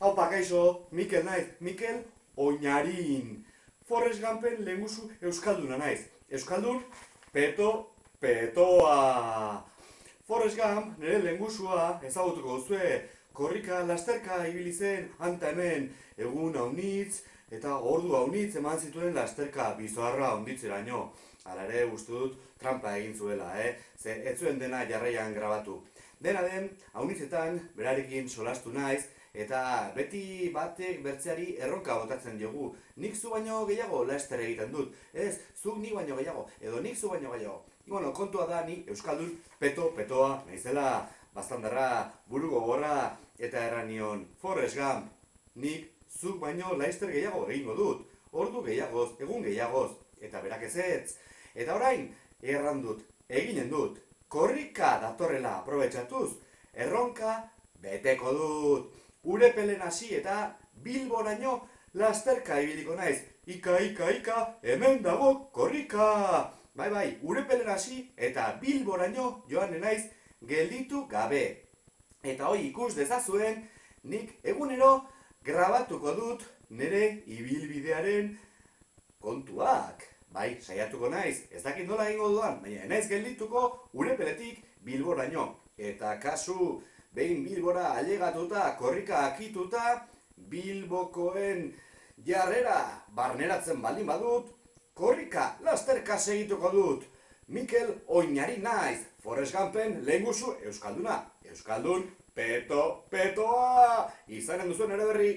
Haupa, kaixo, Mikel naiz, Mikel Oñarin. Forrest Gumpen lehengusu euskalduna naiz. Euskaldun, petoa. Forrest Gump, nire lehengusua, ezagutuko duzue, korrika lasterka ibili zen, hanta hemen, egun haunitz, eta ordu haunitz eman zituen lasterka bizoarra haunditzeraino. Hala ere, uste dut, trampa egin zuela, Ze ez zuen dena jarraian grabatu. Dena den, haunitzetan, berarekin solastu naiz, eta beti batek bertzeari erronka botatzen diogu. Nik zu baino gehiago laster egiten dut. Ez, zuk nik baino gehiago, edo nik zu baino gehiago. Bueno, kontua da ni euskaldun petoa, naizela bastandarra, buru gogorra, eta erran nion, Forrest Gump, nik zuk baino laster gehiago egingo dut. Ordu gehiagoz, egun gehiagoz, eta berak ezetz. Eta orain, erran dut, eginen dut, korrika datorrela aprobetxatuz, erronka beteko dut. Urepelen hasi eta Bilboraino lasterka ibiliko naiz. Ika, hemen dago korrika. Bai, Urepelen hasi eta Bilboraino joan naiz gelditu gabe. Eta hoi ikus dezazuen, nik egunero grabatuko dut nire ibilbidearen kontuak. Bai, saiatuko naiz, ez dakit nola egingo dudan, baina naiz geldituko Urepeletik Bilboraino. Eta kasu, behin Bilbora ailegatuta, korrika akituta, Bilbokoen jarrera barneratzen baldin badut, korrika lasterka segituko dut. Mikel Oñarin naiz, Forrest Gumpen lehengusu euskalduna. Euskaldun petoa! Izanen duzuen ere berri.